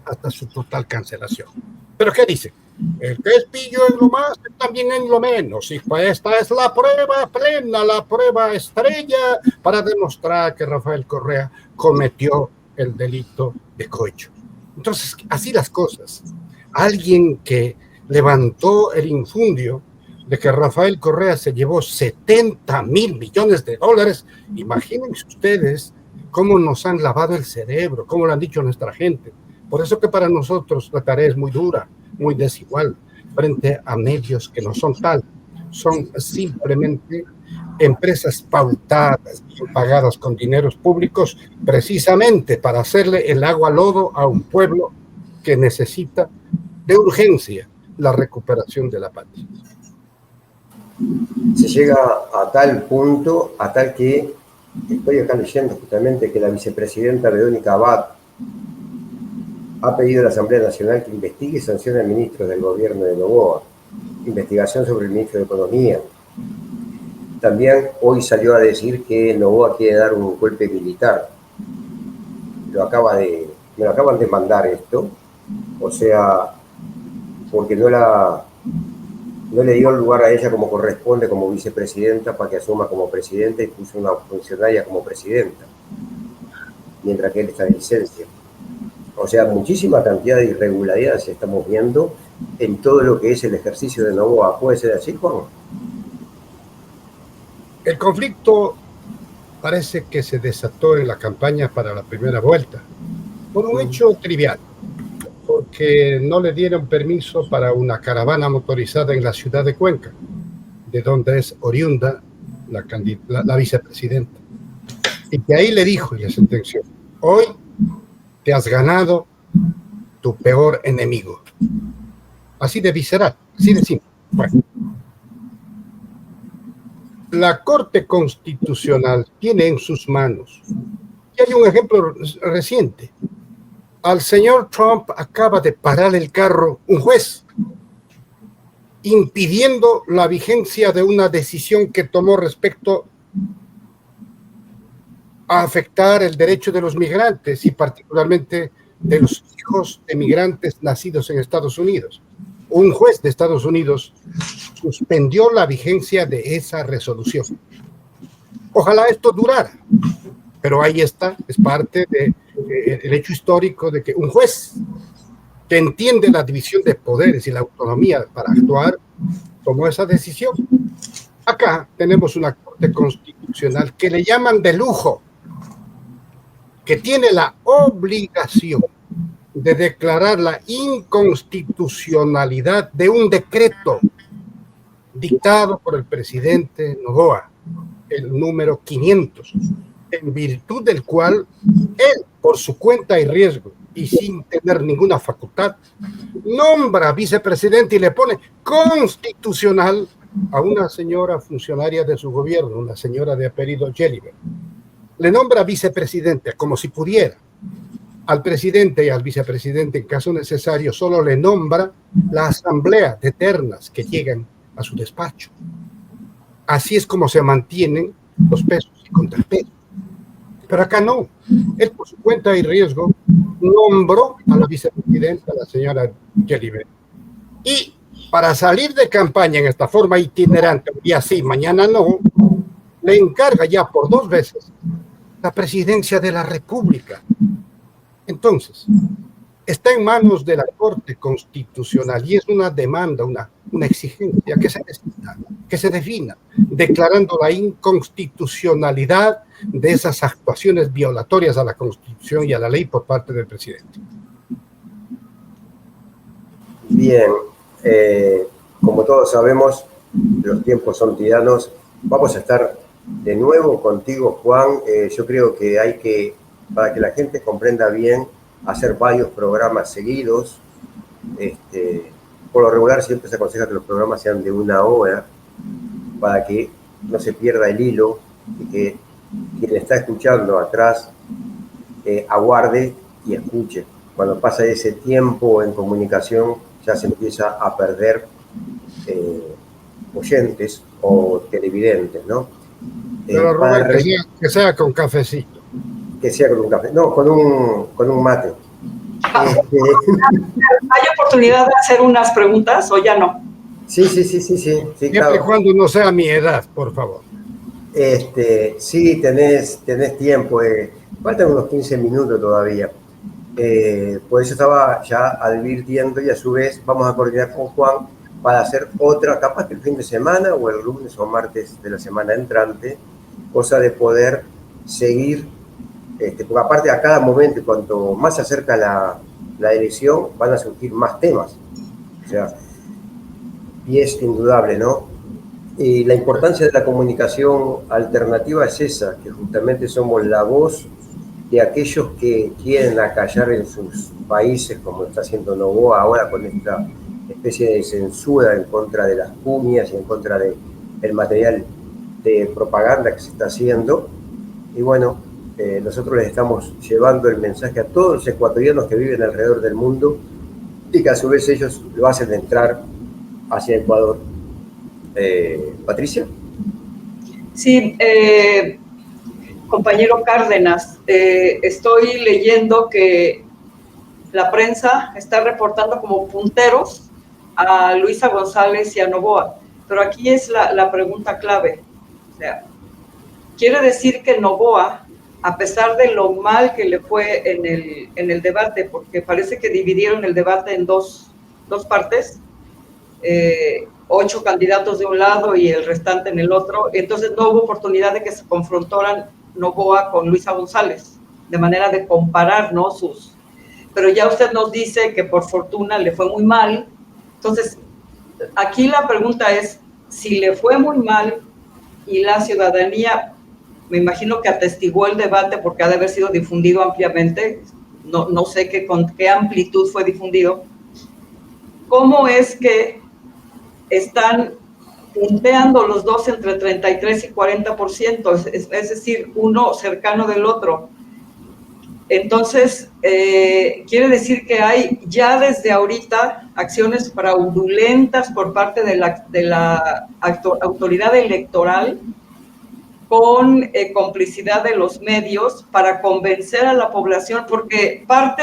hasta su total cancelación. ¿Pero qué dice? El que es pillo en lo más, también en lo menos. Y pues esta es la prueba plena, la prueba estrella para demostrar que Rafael Correa cometió el delito de cohecho. Entonces, así las cosas. Alguien que levantó el infundio de que Rafael Correa se llevó $70 mil millones, imagínense ustedes cómo nos han lavado el cerebro, cómo lo han dicho nuestra gente. Por eso que para nosotros la tarea es muy dura, muy desigual, frente a medios que no son tal, son simplemente empresas pautadas, pagadas con dineros públicos, precisamente para hacerle el agua al lodo a un pueblo que necesita de urgencia la recuperación de la patria. Se llega a tal punto, a tal que estoy acá leyendo justamente que la vicepresidenta Verónica Abad ha pedido a la Asamblea Nacional que investigue y sancione al ministro del gobierno de Noboa. Investigación sobre el ministro de Economía. También hoy salió a decir que Noboa quiere dar un golpe militar. Me lo acaban de mandar esto. O sea, porque no le dio lugar a ella como corresponde como vicepresidenta para que asuma como presidenta y puso una funcionaria como presidenta, mientras que él está en licencia. O sea, muchísima cantidad de irregularidades estamos viendo en todo lo que es el ejercicio de Noboa. ¿Puede ser así, Juan? El conflicto parece que se desató en la campaña para la primera vuelta por un hecho trivial, porque no le dieron permiso para una caravana motorizada en la ciudad de Cuenca, de donde es oriunda la vicepresidenta. Y que ahí le dijo y le sentenció: hoy te has ganado tu peor enemigo. Así de visceral, así de simple. Bueno, la Corte Constitucional tiene en sus manos, y hay un ejemplo reciente. Al señor Trump acaba de parar el carro un juez, impidiendo la vigencia de una decisión que tomó respecto a afectar el derecho de los migrantes y particularmente de los hijos de migrantes nacidos en Estados Unidos. Un juez de Estados Unidos suspendió la vigencia de esa resolución. Ojalá esto durara, pero ahí está, es parte del hecho histórico de que un juez que entiende la división de poderes y la autonomía para actuar tomó esa decisión. Acá tenemos una Corte Constitucional que le llaman de lujo, que tiene la obligación de declarar la inconstitucionalidad de un decreto dictado por el presidente Noboa, el número 500, en virtud del cual él, por su cuenta y riesgo, y sin tener ninguna facultad, nombra vicepresidente y le pone constitucional a una señora funcionaria de su gobierno, una señora de apellido Jeliber. Le nombra vicepresidente como si pudiera. Al presidente y al vicepresidente, en caso necesario, solo le nombra la asamblea de ternas que llegan a su despacho. Así es como se mantienen los pesos y contrapesos. Pero acá no. Él, por su cuenta y riesgo, nombró a la vicepresidenta, la señora Jeliber. Y para salir de campaña en esta forma itinerante, un día sí, mañana no, le encarga ya por 2 veces la presidencia de la República. Entonces, está en manos de la Corte Constitucional y es una demanda, una exigencia que se defina, declarando la inconstitucionalidad de esas actuaciones violatorias a la Constitución y a la ley por parte del presidente. Bien, como todos sabemos, los tiempos son tiranos. Vamos a estar de nuevo contigo, Juan. Yo creo que hay que, para que la gente comprenda bien, hacer varios programas seguidos. Por lo regular siempre se aconseja que los programas sean de 1 hora para que no se pierda el hilo y que quien está escuchando atrás aguarde y escuche. Cuando pasa ese tiempo en comunicación ya se empieza a perder oyentes o televidentes, ¿no? Pero Rubén, que sea con cafecito. Que sea con un café, no, con un mate. ¿Hay oportunidad de hacer unas preguntas o ya no? Sí, Siempre claro. y cuando no sea mi edad, por favor. Sí, tenés tiempo. Faltan unos 15 minutos todavía. Por eso estaba ya advirtiendo, y a su vez vamos a coordinar con Juan para hacer otra, capaz que el fin de semana o el lunes o martes de la semana entrante, cosa de poder seguir, porque aparte a cada momento, cuanto más se acerca la elección, van a surgir más temas. O sea, y es indudable, ¿no? Y la importancia de la comunicación alternativa es esa, que justamente somos la voz de aquellos que quieren acallar en sus países, como está haciendo Noboa ahora con esta especie de censura en contra de las cuñas y en contra del material de propaganda que se está haciendo. Y bueno, nosotros les estamos llevando el mensaje a todos los ecuatorianos que viven alrededor del mundo y que a su vez ellos lo hacen entrar hacia Ecuador. Patricia. Sí, compañero Cárdenas, estoy leyendo que la prensa está reportando como punteros a Luisa González y a Noboa, pero aquí es la pregunta clave. O sea, quiere decir que Noboa, a pesar de lo mal que le fue en el debate, porque parece que dividieron el debate en dos partes, 8 candidatos de un lado y el restante en el otro, entonces no hubo oportunidad de que se confrontaran Noboa con Luisa González, de manera de comparar, ¿no? Pero ya usted nos dice que por fortuna le fue muy mal. Entonces, aquí la pregunta es, si le fue muy mal y la ciudadanía, me imagino que atestiguó el debate porque ha de haber sido difundido ampliamente, no sé con qué amplitud fue difundido, ¿cómo es que están punteando los dos entre 33 y 40%, es decir, uno cercano del otro? Entonces, quiere decir que hay ya desde ahorita acciones fraudulentas por parte de la autoridad electoral con complicidad de los medios para convencer a la población, porque parte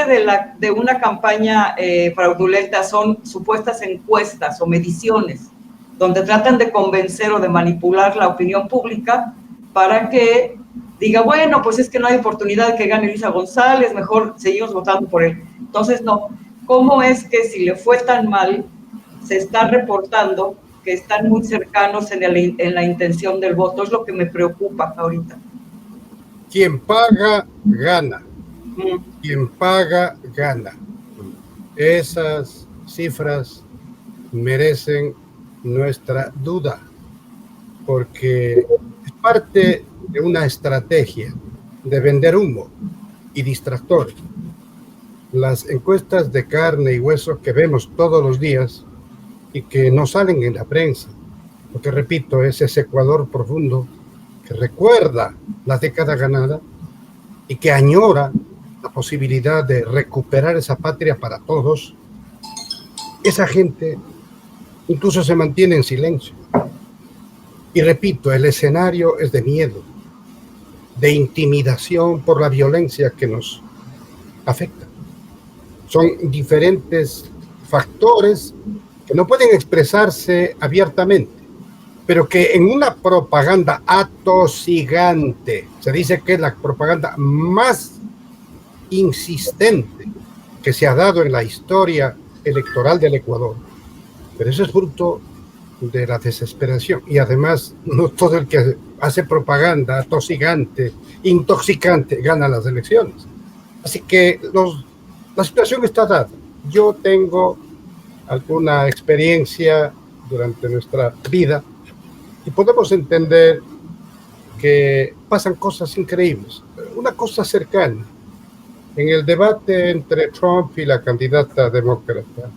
de una campaña fraudulenta son supuestas encuestas o mediciones, donde tratan de convencer o de manipular la opinión pública para que diga, bueno, pues es que no hay oportunidad de que gane Luisa González, mejor seguimos votando por él. Entonces, no. ¿Cómo es que si le fue tan mal, se está reportando que están muy cercanos en la intención del voto? Es lo que me preocupa ahorita. Quien paga, gana. Quien paga, gana. Esas cifras merecen nuestra duda, porque es parte de una estrategia de vender humo y distractores. Las encuestas de carne y hueso que vemos todos los días y que no salen en la prensa, porque repito, es ese Ecuador profundo que recuerda la década ganada y que añora la posibilidad de recuperar esa patria para todos. Esa gente incluso se mantiene en silencio. Y repito, el escenario es de miedo, de intimidación por la violencia que nos afecta. Son diferentes factores que no pueden expresarse abiertamente, pero que en una propaganda atosigante, se dice que es la propaganda más insistente que se ha dado en la historia electoral del Ecuador, pero eso es fruto de la desesperación, y además no todo el que hace propaganda atosigante, intoxicante, gana las elecciones. Así que la situación está dada. Yo tengo alguna experiencia durante nuestra vida y podemos entender que pasan cosas increíbles. Una cosa cercana, en el debate entre Trump y la candidata demócrata,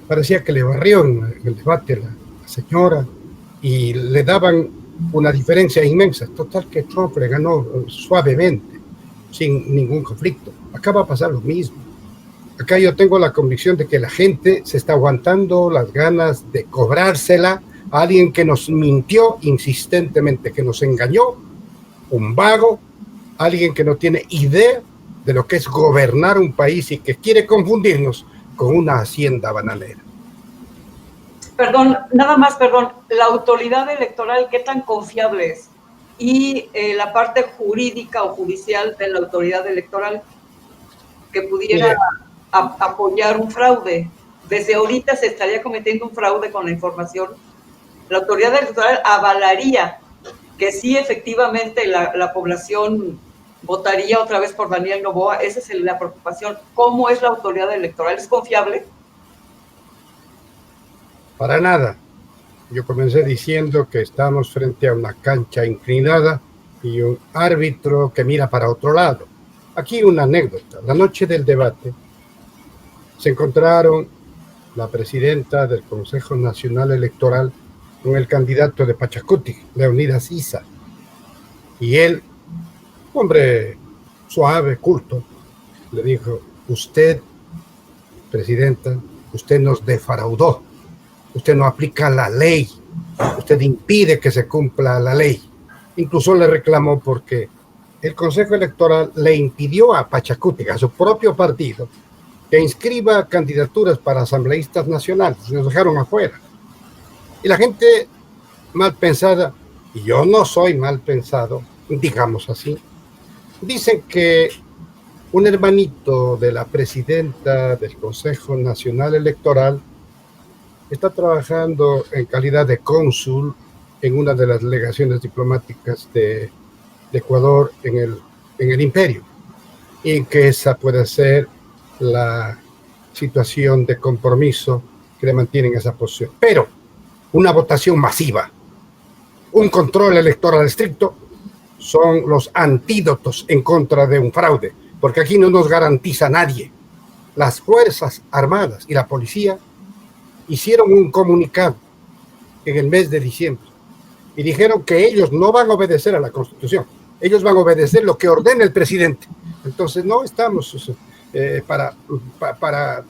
parecía que le barrió en el debate la señora y le daban una diferencia inmensa. Total que Trump le ganó suavemente, sin ningún conflicto. Acá va a pasar lo mismo. acá yo tengo la convicción de que la gente se está aguantando las ganas de cobrársela a alguien que nos mintió insistentemente, que nos engañó, un vago, alguien que no tiene idea de lo que es gobernar un país y que quiere confundirnos con una hacienda bananera. Perdón, nada más, perdón, la autoridad electoral, ¿qué tan confiable es? Y la parte jurídica o judicial de la autoridad electoral que pudiera apoyar un fraude. Desde ahorita se estaría cometiendo un fraude con la información. La autoridad electoral avalaría que sí, efectivamente, la población votaría otra vez por Daniel Noboa. Esa es la preocupación. ¿Cómo es la autoridad electoral? ¿Es confiable? Para nada. Yo comencé diciendo que estamos frente a una cancha inclinada y un árbitro que mira para otro lado. Aquí una anécdota. La noche del debate se encontraron la presidenta del Consejo Nacional Electoral con el candidato de Pachacuti, Leonidas Issa. Y él, hombre suave, culto, le dijo: usted, presidenta, usted nos defraudó. Usted no aplica la ley, usted impide que se cumpla la ley. Incluso le reclamó porque el Consejo Electoral le impidió a Pachacuti, a su propio partido, que inscriba candidaturas para asambleístas nacionales. Nos dejaron afuera. Y la gente mal pensada, y yo no soy mal pensado, digamos así, dicen que un hermanito de la presidenta del Consejo Nacional Electoral está trabajando en calidad de cónsul en una de las legaciones diplomáticas de Ecuador en el imperio, y que esa puede ser la situación de compromiso que le mantiene en esa posición. Pero una votación masiva, un control electoral estricto, son los antídotos en contra de un fraude, porque aquí no nos garantiza nadie. Las Fuerzas Armadas y la policía hicieron un comunicado en el mes de diciembre y dijeron que ellos no van a obedecer a la Constitución, ellos van a obedecer lo que ordena el presidente. Entonces no estamos para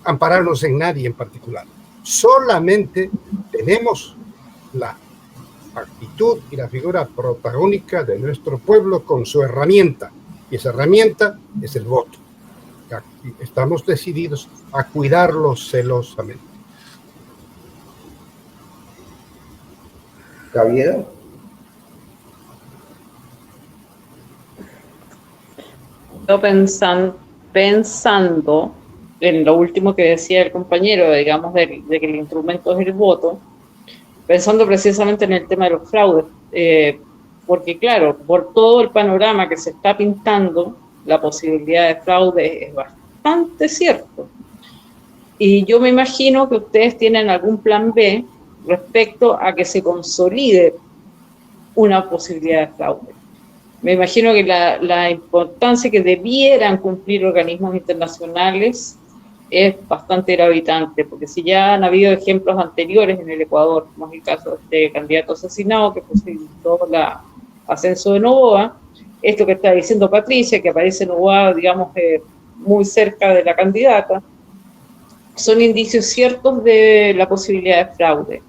ampararnos en nadie en particular, solamente tenemos la actitud y la figura protagónica de nuestro pueblo con su herramienta, y esa herramienta es el voto. Estamos decididos a cuidarlo celosamente. Javier. Yo pensando en lo último que decía el compañero, digamos, de que el instrumento es el voto, pensando precisamente en el tema de los fraudes, porque claro, por todo el panorama que se está pintando, la posibilidad de fraude es bastante cierto. Y yo me imagino que ustedes tienen algún plan B respecto a que se consolide una posibilidad de fraude. Me imagino que la importancia que debieran cumplir organismos internacionales es bastante gravitante, porque si ya han habido ejemplos anteriores en el Ecuador, como es el caso de este candidato asesinado que posibilitó el ascenso de Noboa, esto que está diciendo Patricia, que aparece Noboa, digamos, muy cerca de la candidata, son indicios ciertos de la posibilidad de fraude.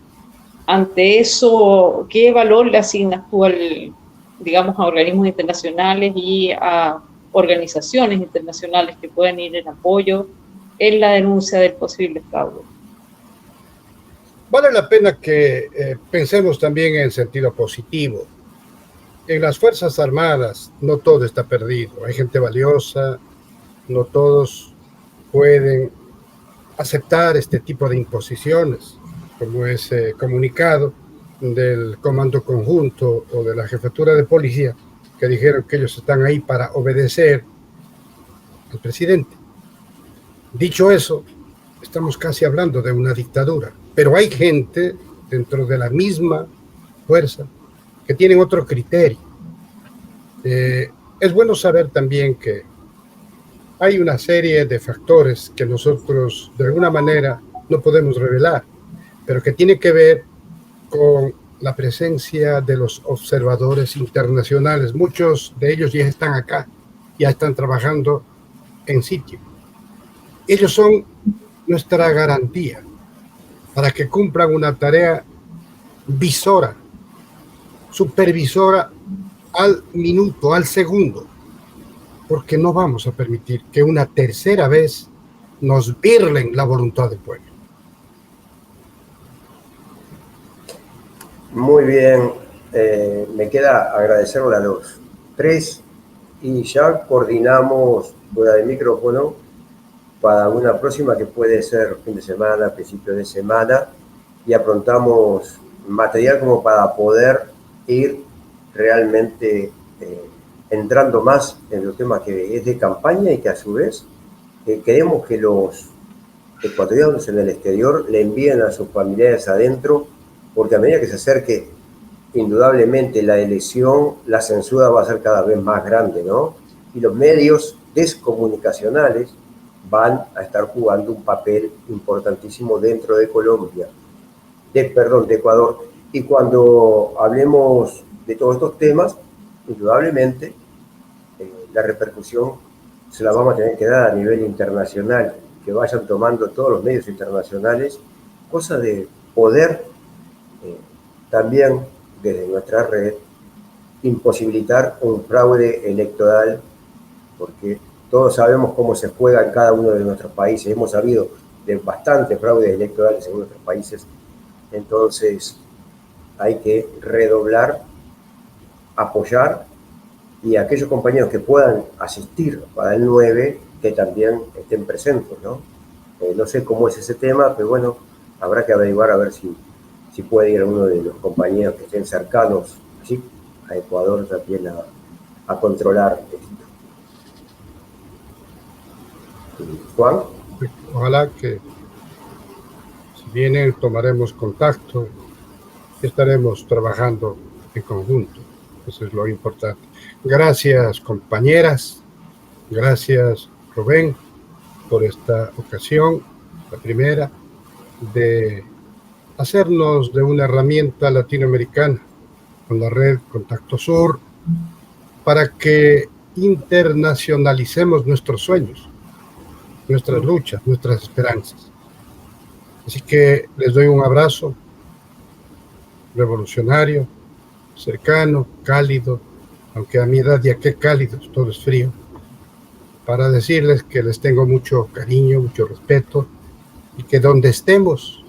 Ante eso, ¿qué valor le asignas tú digamos, a organismos internacionales y a organizaciones internacionales que pueden ir en apoyo en la denuncia del posible fraude? Vale la pena que pensemos también en sentido positivo. En las Fuerzas Armadas no todo está perdido. Hay gente valiosa, no todos pueden aceptar este tipo de imposiciones, como ese comunicado del Comando Conjunto o de la Jefatura de Policía, que dijeron que ellos están ahí para obedecer al presidente. Dicho eso, estamos casi hablando de una dictadura, pero hay gente dentro de la misma fuerza que tienen otro criterio. Es bueno saber también que hay una serie de factores que nosotros de alguna manera no podemos revelar, pero que tiene que ver con la presencia de los observadores internacionales. Muchos de ellos ya están acá, ya están trabajando en sitio. Ellos son nuestra garantía para que cumplan una tarea visora, supervisora al minuto, al segundo, porque no vamos a permitir que una tercera vez nos birlen la voluntad del pueblo. Muy bien, me queda agradecerle a los tres y ya coordinamos fuera de micrófono para una próxima que puede ser fin de semana, principio de semana, y aprontamos material como para poder ir realmente entrando más en los temas que es de campaña y que a su vez queremos que los ecuatorianos en el exterior le envíen a sus familiares adentro, porque a medida que se acerque indudablemente la elección, la censura va a ser cada vez más grande, ¿no? Y los medios descomunicacionales van a estar jugando un papel importantísimo dentro de Colombia, de Ecuador. Y cuando hablemos de todos estos temas, indudablemente la repercusión se la vamos a tener que dar a nivel internacional, que vayan tomando todos los medios internacionales, cosa de poder también desde nuestra red imposibilitar un fraude electoral, porque todos sabemos cómo se juega en cada uno de nuestros países. Hemos sabido de bastantes fraudes electorales en nuestros países. Entonces hay que redoblar, apoyar, y aquellos compañeros que puedan asistir para el 9, que también estén presentes, ¿no? No sé cómo es ese tema, pero bueno, habrá que averiguar a ver si puede ir uno de los compañeros que estén cercanos, ¿sí?, a Ecuador también a controlar esto. Juan. Ojalá que si vienen tomaremos contacto, estaremos trabajando en conjunto. Eso es lo importante. Gracias, compañeras. Gracias, Rubén, por esta ocasión, la primera, de hacernos de una herramienta latinoamericana con la red Contacto Sur para que internacionalicemos nuestros sueños, nuestras luchas, nuestras esperanzas. Así que les doy un abrazo revolucionario, cercano, cálido, aunque a mi edad ya qué cálido, todo es frío, para decirles que les tengo mucho cariño, mucho respeto, y que donde estemos,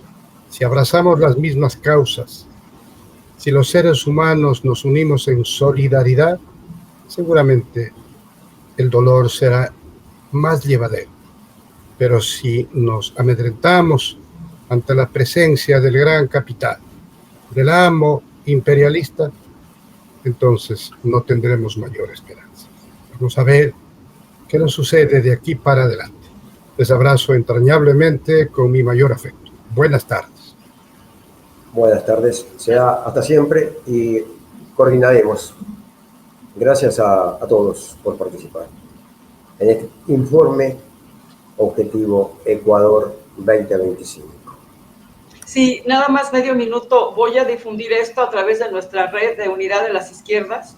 si abrazamos las mismas causas, si los seres humanos nos unimos en solidaridad, seguramente el dolor será más llevadero. Pero si nos amedrentamos ante la presencia del gran capital, del amo imperialista, entonces no tendremos mayor esperanza. Vamos a ver qué nos sucede de aquí para adelante. Les abrazo entrañablemente con mi mayor afecto. Buenas tardes. Buenas tardes. Será hasta siempre y coordinaremos. Gracias a todos por participar en este informe Objetivo Ecuador 2025. Sí, nada más medio minuto. Voy a difundir esto a través de nuestra red de Unidad de las Izquierdas,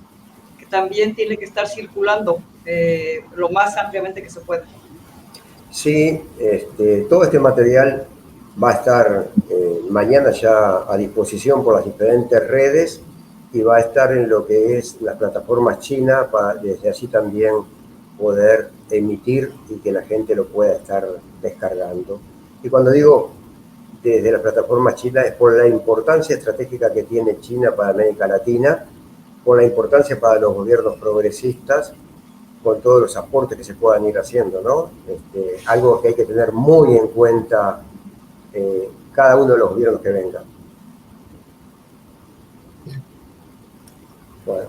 que también tiene que estar circulando lo más ampliamente que se pueda. Sí, todo este material va a estar mañana ya a disposición por las diferentes redes y va a estar en lo que es las plataformas chinas para desde allí también poder emitir y que la gente lo pueda estar descargando. Y cuando digo desde las plataformas chinas es por la importancia estratégica que tiene China para América Latina, por la importancia para los gobiernos progresistas, con todos los aportes que se puedan ir haciendo, ¿no? Algo que hay que tener muy en cuenta cada uno de los gobiernos que vengan. Bueno.